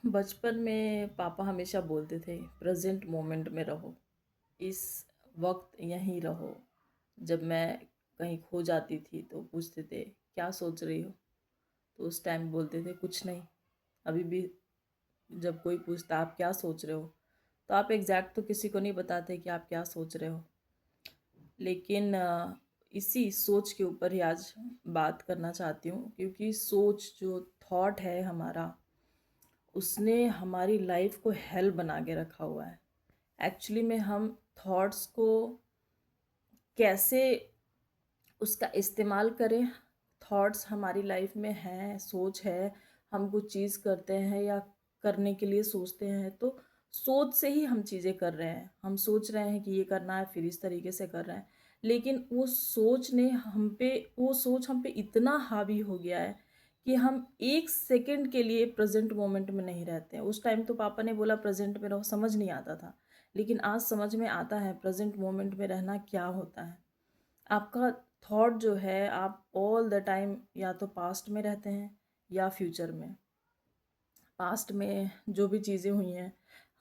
बचपन में पापा हमेशा बोलते थे प्रेजेंट मोमेंट में रहो, इस वक्त यहीं रहो। जब मैं कहीं खो जाती थी तो पूछते थे क्या सोच रही हो, तो उस टाइम बोलते थे कुछ नहीं। अभी भी जब कोई पूछता आप क्या सोच रहे हो, तो आप एग्जैक्ट तो किसी को नहीं बताते कि आप क्या सोच रहे हो। लेकिन इसी सोच के ऊपर ही आज बात करना चाहती हूँ, क्योंकि सोच जो थॉट है हमारा, उसने हमारी लाइफ को हेल बना के रखा हुआ है। एक्चुअली में हम थॉट्स को कैसे उसका इस्तेमाल करें। थॉट्स हमारी लाइफ में हैं, सोच है, हम कुछ चीज़ करते हैं या करने के लिए सोचते हैं, तो सोच से ही हम चीज़ें कर रहे हैं। हम सोच रहे हैं कि ये करना है, फिर इस तरीके से कर रहे हैं। लेकिन वो सोच हम पे इतना हावी हो गया है कि हम एक सेकंड के लिए प्रेजेंट मोमेंट में नहीं रहते हैं। उस टाइम तो पापा ने बोला प्रेजेंट में रहो, समझ नहीं आता था। लेकिन आज समझ में आता है प्रेजेंट मोमेंट में रहना क्या होता है। आपका थॉट जो है, आप ऑल द टाइम या तो पास्ट में रहते हैं या फ्यूचर में। पास्ट में जो भी चीज़ें हुई हैं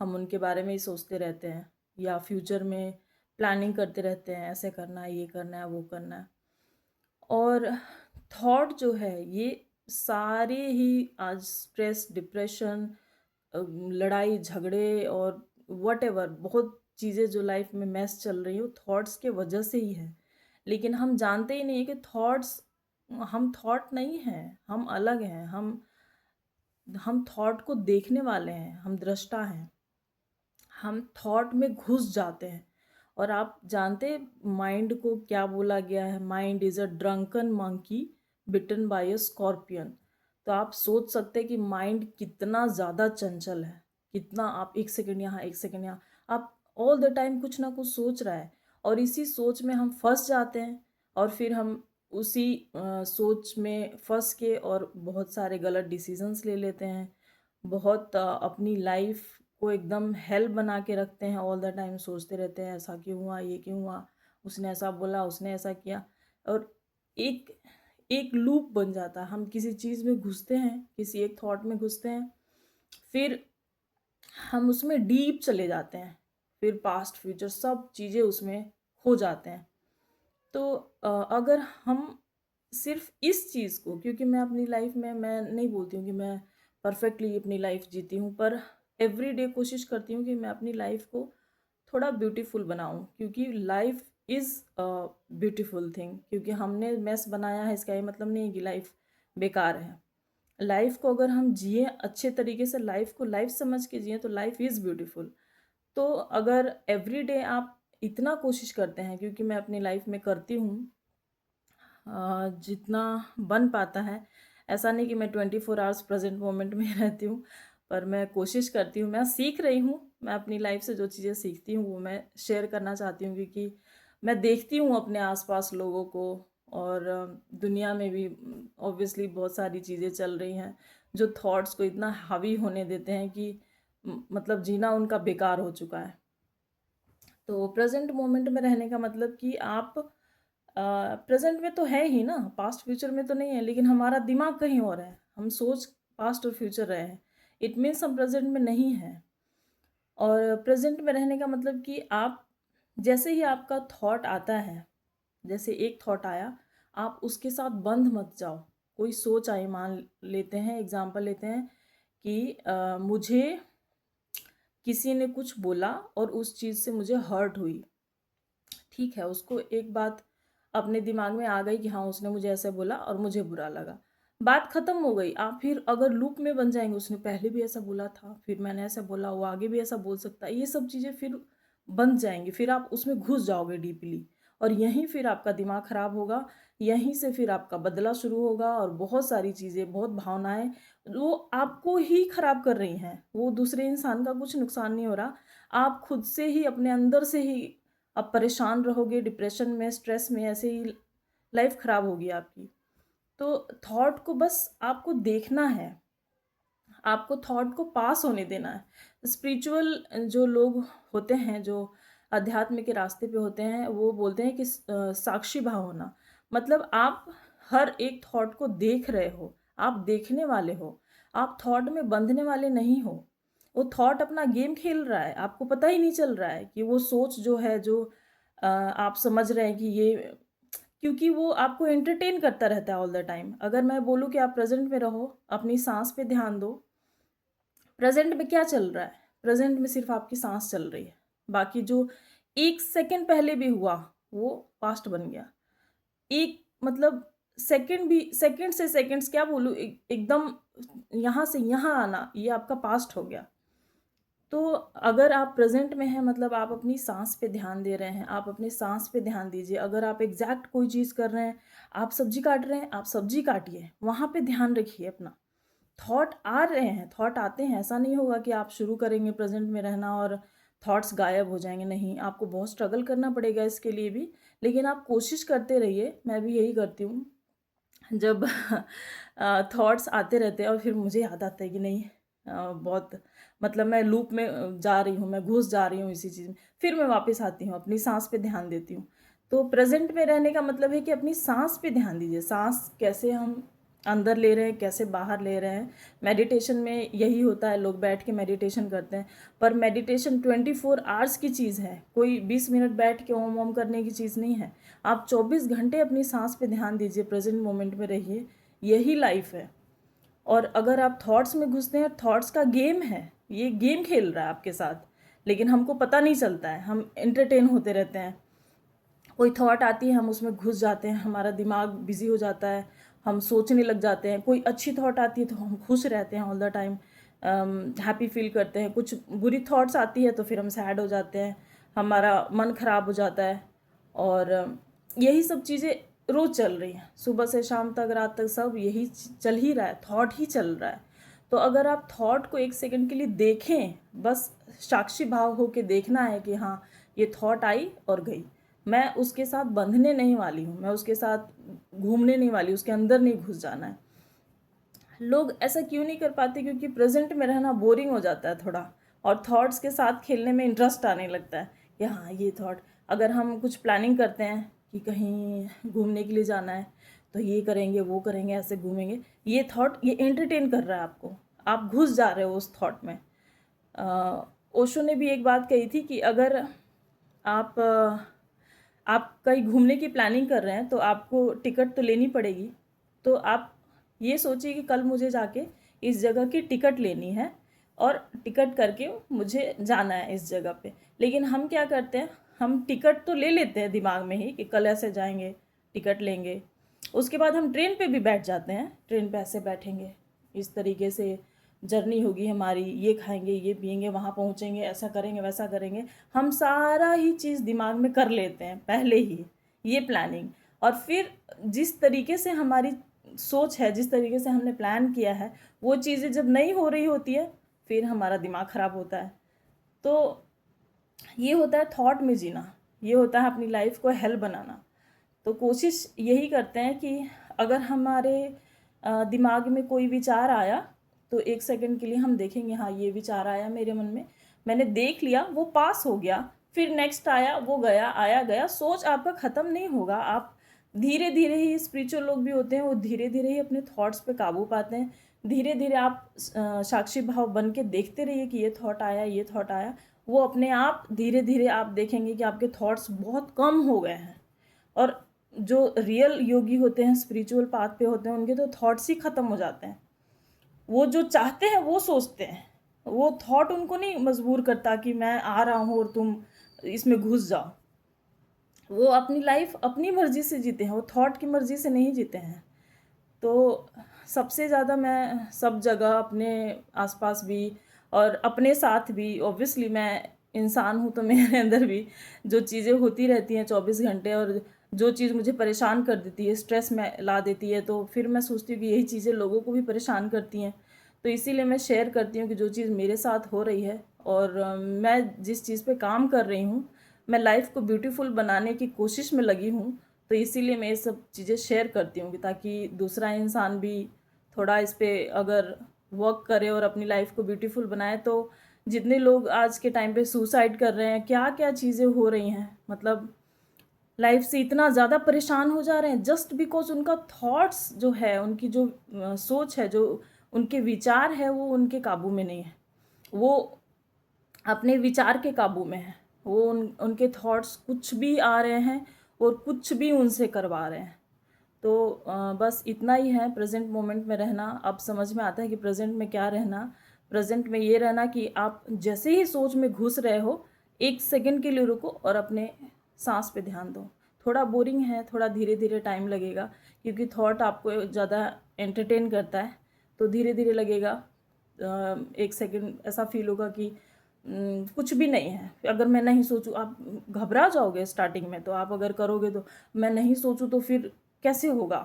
हम उनके बारे में ही सोचते रहते हैं, या फ्यूचर में प्लानिंग करते रहते हैं, ऐसे करना है, ये करना है, वो करना है। और थॉट जो है ये सारे ही आज स्ट्रेस, डिप्रेशन, लड़ाई झगड़े और वटेवर बहुत चीज़ें जो लाइफ में मैस चल रही हो थॉट्स के वजह से ही है। लेकिन हम जानते ही नहीं है कि थॉट्स, हम थॉट नहीं हैं, हम अलग हैं। हम थॉट को देखने वाले हैं, हम दृष्टा हैं। हम थॉट में घुस जाते हैं। और आप जानते माइंड को क्या बोला गया है? Mind is a drunken monkey bitten by a scorpion. तो आप सोच सकते हैं कि माइंड कितना ज़्यादा चंचल है। कितना, आप एक सेकंड यहाँ, एक सेकंड यहाँ, आप ऑल द टाइम कुछ ना कुछ सोच रहा है। और इसी सोच में हम फंस जाते हैं। और फिर हम उसी सोच में फंस के और बहुत सारे गलत डिसीजंस ले लेते हैं। बहुत अपनी लाइफ को एकदम हेल बना के रखते हैं। ऑल द टाइम सोचते रहते हैं ऐसा क्यों हुआ, ये क्यों हुआ, उसने ऐसा बोला, उसने ऐसा किया। और एक एक लूप बन जाता है। हम किसी चीज़ में घुसते हैं, किसी एक थॉट में घुसते हैं, फिर हम उसमें डीप चले जाते हैं। फिर पास्ट फ्यूचर सब चीज़ें उसमें खो जाते हैं। तो अगर हम सिर्फ इस चीज़ को, क्योंकि मैं अपनी लाइफ में, मैं नहीं बोलती हूँ कि मैं परफेक्टली अपनी लाइफ जीती हूँ, पर एवरी डे कोशिश करती हूँ कि मैं अपनी लाइफ को थोड़ा ब्यूटीफुल बनाऊँ, क्योंकि लाइफ इज़ ब्यूटीफुल थिंग। क्योंकि हमने मेस बनाया है, इसका ये मतलब नहीं है कि लाइफ बेकार है। लाइफ को अगर हम जिए अच्छे तरीके से, लाइफ को लाइफ समझ के जिए, तो लाइफ इज़ ब्यूटीफुल। तो अगर एवरी डे आप इतना कोशिश करते हैं, क्योंकि मैं अपनी लाइफ में करती हूँ जितना बन पाता है। ऐसा नहीं कि मैं 24 आवर्स प्रेजेंट मोमेंट में रहती हूँ, पर मैं कोशिश करती हूँ, मैं सीख रही हूँ। मैं अपनी लाइफ से जो चीज़ें सीखती हूँ वो मैं शेयर करना चाहती हूँ, क्योंकि मैं देखती हूँ अपने आसपास लोगों को। और दुनिया में भी ऑब्वियसली बहुत सारी चीज़ें चल रही हैं जो थॉट्स को इतना हावी होने देते हैं कि मतलब जीना उनका बेकार हो चुका है। तो प्रेजेंट मोमेंट में रहने का मतलब कि आप प्रेजेंट में तो है ही ना, पास्ट फ्यूचर में तो नहीं है, लेकिन हमारा दिमाग कहीं और है। हम सोच पास्ट और फ्यूचर रहे हैं, इट मीन्स हम प्रेजेंट में नहीं हैं। और प्रेजेंट में रहने का मतलब कि आप, जैसे ही आपका थॉट आता है, जैसे एक थॉट आया, आप उसके साथ बंध मत जाओ। कोई सोच आई, मान लेते हैं, एग्जाम्पल लेते हैं कि मुझे किसी ने कुछ बोला और उस चीज़ से मुझे हर्ट हुई। ठीक है, उसको एक बात अपने दिमाग में आ गई कि हाँ उसने मुझे ऐसे बोला और मुझे बुरा लगा, बात खत्म हो गई। आप फिर अगर लूप में बन जाएंगे, उसने पहले भी ऐसा बोला था, फिर मैंने ऐसा बोला, वो आगे भी ऐसा बोल सकता है, ये सब चीज़ें फिर बन जाएंगी। फिर आप उसमें घुस जाओगे डीपली, और यहीं फिर आपका दिमाग खराब होगा। यहीं से फिर आपका बदला शुरू होगा, और बहुत सारी चीज़ें, बहुत भावनाएं वो आपको ही खराब कर रही हैं। वो दूसरे इंसान का कुछ नुकसान नहीं हो रहा, आप खुद से ही, अपने अंदर से ही आप परेशान रहोगे, डिप्रेशन में, स्ट्रेस में, ऐसे ही लाइफ खराब होगी आपकी। तो थॉट को बस आपको देखना है, आपको थॉट को पास होने देना है। स्पिरिचुअल जो लोग होते हैं, जो अध्यात्म के रास्ते पे होते हैं, वो बोलते हैं कि साक्षी भाव होना। मतलब आप हर एक थॉट को देख रहे हो, आप देखने वाले हो। आप थॉट में बंधने वाले नहीं हो। वो थॉट अपना गेम खेल रहा है, आपको पता ही नहीं चल रहा है कि वो सोच जो है, जो आप समझ रहे हैं कि ये, क्योंकि वो आपको एंटरटेन करता रहता है ऑल द टाइम। अगर मैं बोलूँ कि आप प्रेज़ेंट में रहो, अपनी साँस पे ध्यान दो, प्रेज़ेंट में क्या चल रहा है? प्रेज़ेंट में सिर्फ़ आपकी साँस चल रही है। बाकी जो 1 सेकंड पहले भी हुआ, वो पास्ट बन गया। एक मतलब सेकंड भी, सेकंड से सेकंड्स क्या बोलूँ, एकदम यहाँ से यहाँ आना, ये आपका पास्ट हो गया। तो अगर आप प्रेज़ेंट में हैं, मतलब आप अपनी साँस पे ध्यान दे रहे हैं, आप अपनी साँस पे ध्यान दीजिए। अगर आप एग्ज़ैक्ट कोई चीज़ कर रहे हैं, आप सब्ज़ी काट रहे हैं, आप सब्ज़ी काटिए, वहाँ पे ध्यान रखिए अपना। थॉट आ रहे हैं, थॉट आते हैं, ऐसा नहीं होगा कि आप शुरू करेंगे प्रेज़ेंट में रहना और थॉट्स गायब हो जाएँगे, नहीं, आपको बहुत स्ट्रगल करना पड़ेगा इसके लिए भी, लेकिन आप कोशिश करते रहिए। मैं भी यही करती हूँ। जब थॉट्स आते रहते हैं और फिर मुझे याद आता है कि नहीं, बहुत मतलब मैं लूप में जा रही हूँ, मैं घुस जा रही हूँ इसी चीज़ में, फिर मैं वापस आती हूँ, अपनी साँस पे ध्यान देती हूँ। तो प्रेज़ेंट में रहने का मतलब है कि अपनी साँस पे ध्यान दीजिए, साँस कैसे हम अंदर ले रहे हैं, कैसे बाहर ले रहे हैं। मेडिटेशन में यही होता है, लोग बैठ के मेडिटेशन करते हैं, पर मेडिटेशन 24 आवर्स की चीज़ है, कोई 20 मिनट बैठ के ओम ओम करने की चीज़ नहीं है। आप 24 घंटे अपनी साँस पे ध्यान दीजिए, प्रेज़ेंट मोमेंट में रहिए, यही लाइफ़ है। और अगर आप थॉट्स में घुसते हैं, थॉट्स का गेम है, ये गेम खेल रहा है आपके साथ, लेकिन हमको पता नहीं चलता है, हम एंटरटेन होते रहते हैं। कोई थॉट आती है, हम उसमें घुस जाते हैं, हमारा दिमाग बिज़ी हो जाता है, हम सोचने लग जाते हैं। कोई अच्छी थॉट आती है तो हम खुश रहते हैं all the time, happy feel करते हैं। कुछ बुरी थॉट्स आती है तो फिर हम सैड हो जाते हैं, हमारा मन ख़राब हो जाता है। और यही सब चीज़ें रोज़ चल रही हैं, सुबह से शाम तक, रात तक, सब यही चल ही रहा है, थॉट ही चल रहा है। तो अगर आप थॉट को एक सेकंड के लिए देखें, बस साक्षी भाव होके देखना है कि हाँ, ये थॉट आई और गई, मैं उसके साथ बंधने नहीं वाली हूँ, मैं उसके साथ घूमने नहीं वाली, उसके अंदर नहीं घुस जाना है। लोग ऐसा क्यों नहीं कर पाते? क्योंकि प्रेजेंट में रहना बोरिंग हो जाता है थोड़ा, और थॉट्स के साथ खेलने में इंटरेस्ट आने लगता है कि हाँ, ये थॉट, अगर हम कुछ प्लानिंग करते हैं कि कहीं घूमने के लिए जाना है, तो ये करेंगे, वो करेंगे, ऐसे घूमेंगे, ये थॉट ये एंटरटेन कर रहा है आपको, आप घुस जा रहे हो उस थॉट में। ओशो ने भी एक बात कही थी कि अगर आप आप कहीं घूमने की प्लानिंग कर रहे हैं तो आपको टिकट तो लेनी पड़ेगी। तो आप ये सोचिए कि कल मुझे जाके इस जगह की टिकट लेनी है और टिकट करके मुझे जाना है इस जगह पे। लेकिन हम क्या करते हैं, हम टिकट तो ले लेते हैं दिमाग में ही कि कल ऐसे जाएंगे, टिकट लेंगे, उसके बाद हम ट्रेन पे भी बैठ जाते हैं, ट्रेन पे ऐसे बैठेंगे, इस तरीके से जर्नी होगी हमारी, ये खाएंगे, ये पिएंगे, वहाँ पहुँचेंगे, ऐसा करेंगे, वैसा करेंगे, हम सारा ही चीज़ दिमाग में कर लेते हैं पहले ही, ये प्लानिंग। और फिर जिस तरीके से हमारी सोच है, जिस तरीके से हमने प्लान किया है, वो चीज़ें जब नहीं हो रही होती है, फिर हमारा दिमाग ख़राब होता है। तो ये होता है थॉट में जीना, ये होता है अपनी लाइफ को हेल बनाना। तो कोशिश यही करते हैं कि अगर हमारे दिमाग में कोई विचार आया, तो 1 सेकंड के लिए हम देखेंगे, हाँ, ये विचार आया मेरे मन में, मैंने देख लिया, वो पास हो गया, फिर नेक्स्ट आया, वो गया, आया गया, सोच आपका ख़त्म नहीं होगा। आप धीरे धीरे ही, स्पिरिचुअल लोग भी होते हैं, वो धीरे धीरे ही अपने थॉट्स पे काबू पाते हैं। धीरे धीरे आप साक्षी भाव बन के देखते रहिए कि ये थॉट आया, ये थॉट आया, वो अपने आप धीरे धीरे आप देखेंगे कि आपके थॉट्स बहुत कम हो गए हैं। और जो रियल योगी होते हैं, स्पिरिचुअल पाथ पे होते हैं, उनके तो थॉट्स ही ख़त्म हो जाते हैं। वो जो चाहते हैं वो सोचते हैं, वो थॉट उनको नहीं मजबूर करता कि मैं आ रहा हूँ और तुम इसमें घुस जाओ। वो अपनी लाइफ अपनी मर्ज़ी से जीते हैं, वो थॉट की मर्ज़ी से नहीं जीते हैं। तो सबसे ज़्यादा मैं सब जगह, अपने आसपास भी और अपने साथ भी, ऑब्वियसली मैं इंसान हूँ तो मेरे अंदर भी जो चीज़ें होती रहती हैं 24 घंटे, और जो चीज़ मुझे परेशान कर देती है, स्ट्रेस में ला देती है, तो फिर मैं सोचती हूँ कि यही चीज़ें लोगों को भी परेशान करती हैं। तो इसीलिए मैं शेयर करती हूँ कि जो चीज़ मेरे साथ हो रही है और मैं जिस चीज़ पे काम कर रही हूँ, मैं लाइफ को ब्यूटीफुल बनाने की कोशिश में लगी हूँ। तो इसीलिए मैं ये सब चीज़ें शेयर करती हूँ कि ताकि दूसरा इंसान भी थोड़ा इस पे अगर वर्क करे और अपनी लाइफ को ब्यूटीफुल बनाए। तो जितने लोग आज के टाइम पे सुसाइड कर रहे हैं, क्या क्या चीज़ें हो रही हैं, मतलब लाइफ से इतना ज़्यादा परेशान हो जा रहे हैं जस्ट बिकॉज उनका थॉट्स जो है, उनकी जो सोच है, जो उनके विचार है वो उनके काबू में नहीं है, वो अपने विचार के काबू में है। वो उनके थॉट्स कुछ भी आ रहे हैं और कुछ भी उनसे करवा रहे हैं। तो बस इतना ही है, प्रेजेंट मोमेंट में रहना। अब समझ में आता है कि प्रेजेंट में क्या रहना। प्रेजेंट में ये रहना कि आप जैसे ही सोच में घुस रहे हो, 1 सेकंड के लिए रुको और अपने सांस पे ध्यान दो। थोड़ा बोरिंग है, थोड़ा धीरे धीरे टाइम लगेगा, क्योंकि थॉट आपको ज़्यादा एंटरटेन करता है, तो धीरे धीरे लगेगा। 1 सेकंड ऐसा फील होगा कि कुछ भी नहीं है। अगर मैं नहीं सोचूं, आप घबरा जाओगे स्टार्टिंग में, तो आप अगर करोगे तो मैं नहीं सोचूं तो फिर कैसे होगा।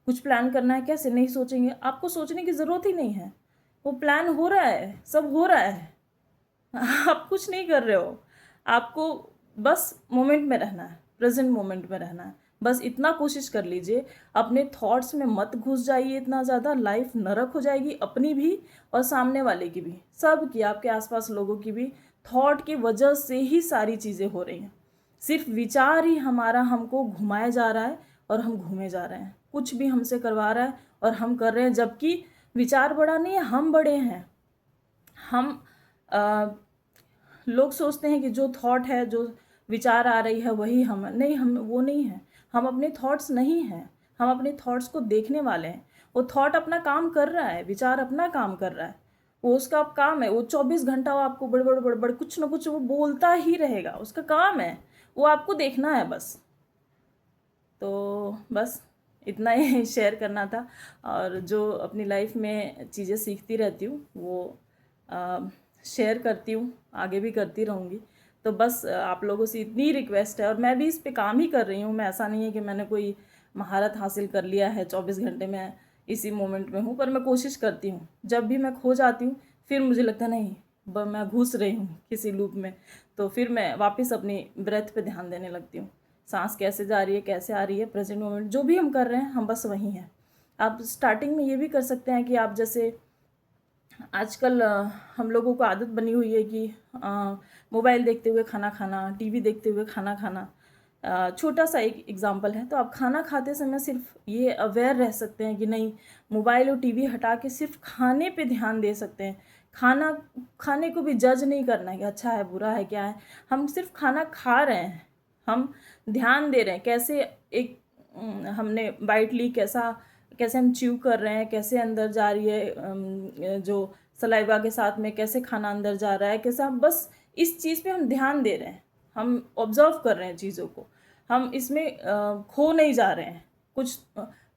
कुछ प्लान करना है, कैसे नहीं सोचेंगे। आपको सोचने की ज़रूरत ही नहीं है, वो प्लान हो रहा है, सब हो रहा है। आप कुछ नहीं कर रहे हो, आपको बस मोमेंट में रहना है, प्रेजेंट मोमेंट में रहना है। बस इतना कोशिश कर लीजिए, अपने थॉट्स में मत घुस जाइए इतना ज़्यादा। लाइफ नरक हो जाएगी, अपनी भी और सामने वाले की भी, सब की, आपके आसपास लोगों की भी। थॉट की वजह से ही सारी चीज़ें हो रही हैं। सिर्फ विचार ही हमारा हमको घुमाया जा रहा है और हम घूमे जा रहे हैं। कुछ भी हमसे करवा रहा है और हम कर रहे हैं, जबकि विचार बड़ा नहीं है, हम बड़े हैं। हम लोग सोचते हैं कि जो थॉट है, जो विचार आ रही है वही हम नहीं, हम वो नहीं है। हम अपने थॉट्स नहीं हैं, हम अपने थॉट्स को देखने वाले हैं। वो थॉट अपना काम कर रहा है, विचार अपना काम कर रहा है, वो उसका काम है। वो 24 घंटा वो आपको बड़बड़ बड़बड़ कुछ ना कुछ वो बोलता ही रहेगा, उसका काम है, वो आपको देखना है बस। तो बस इतना ही शेयर करना था। और जो अपनी लाइफ में चीज़ें सीखती रहती हूँ वो शेयर करती हूँ, आगे भी करती रहूँगी। तो बस आप लोगों से इतनी रिक्वेस्ट है, और मैं भी इस पे काम ही कर रही हूँ। मैं, ऐसा नहीं है कि मैंने कोई महारत हासिल कर लिया है, 24 घंटे में इसी मोमेंट में हूँ, पर मैं कोशिश करती हूँ। जब भी मैं खो जाती हूँ, फिर मुझे लगता नहीं मैं घुस रही हूँ किसी लूप में, तो फिर मैं वापस अपनी ब्रेथ पे ध्यान देने लगती हूँ। सांस कैसे जा रही है, कैसे आ रही है, प्रेजेंट मोमेंट जो भी हम कर रहे हैं, हम बस वहीं हैं। आप स्टार्टिंग में ये भी कर सकते हैं कि आप जैसे आजकल हम लोगों को आदत बनी हुई है कि मोबाइल देखते हुए खाना खाना, टीवी देखते हुए खाना खाना। छोटा सा एक एग्जांपल है, तो आप खाना खाते समय सिर्फ ये अवेयर रह सकते हैं कि नहीं, मोबाइल और टीवी हटा के सिर्फ खाने पे ध्यान दे सकते हैं। खाने को भी जज नहीं करना है कि अच्छा है, बुरा है, क्या है। हम सिर्फ खाना खा रहे हैं, हम ध्यान दे रहे हैं कैसे एक हमने बाइट ली, कैसे हम च्यू कर रहे हैं, कैसे अंदर जा रही है, जो सलाइवा के साथ में कैसे खाना अंदर जा रहा है, कैसे हम बस इस चीज़ पे हम ध्यान दे रहे हैं, हम ऑब्जर्व कर रहे हैं चीज़ों को। हम इसमें खो नहीं जा रहे हैं। कुछ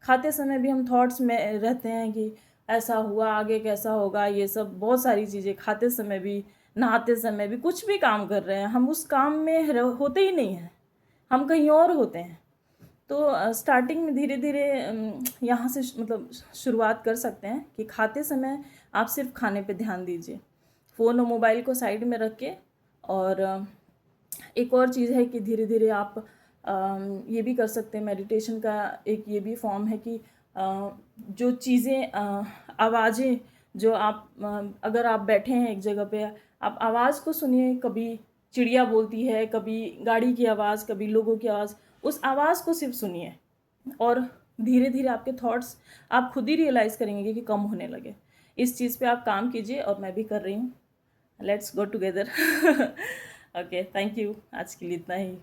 खाते समय भी हम थॉट्स में रहते हैं कि ऐसा हुआ, आगे कैसा होगा, ये सब बहुत सारी चीज़ें। खाते समय भी, नहाते समय भी, कुछ भी काम कर रहे हैं, हम उस काम में होते ही नहीं हैं, हम कहीं और होते हैं। तो स्टार्टिंग में धीरे धीरे यहाँ से मतलब शुरुआत कर सकते हैं कि खाते समय आप सिर्फ खाने पे ध्यान दीजिए, फ़ोन और मोबाइल को साइड में रख के। और एक और चीज़ है कि धीरे धीरे आप ये भी कर सकते हैं, मेडिटेशन का एक ये भी फॉर्म है कि जो चीज़ें, आवाज़ें जो आप, अगर आप बैठे हैं एक जगह पे, आप आवाज़ को सुनिए। कभी चिड़िया बोलती है, कभी गाड़ी की आवाज़, कभी लोगों की आवाज़, उस आवाज़ को सिर्फ सुनिए, और धीरे धीरे आपके थॉट्स आप खुद ही रियलाइज़ करेंगे कि कम होने लगे। इस चीज़ पे आप काम कीजिए, और मैं भी कर रही हूँ। Let's go together. Okay, thank you. आज के लिए इतना ही।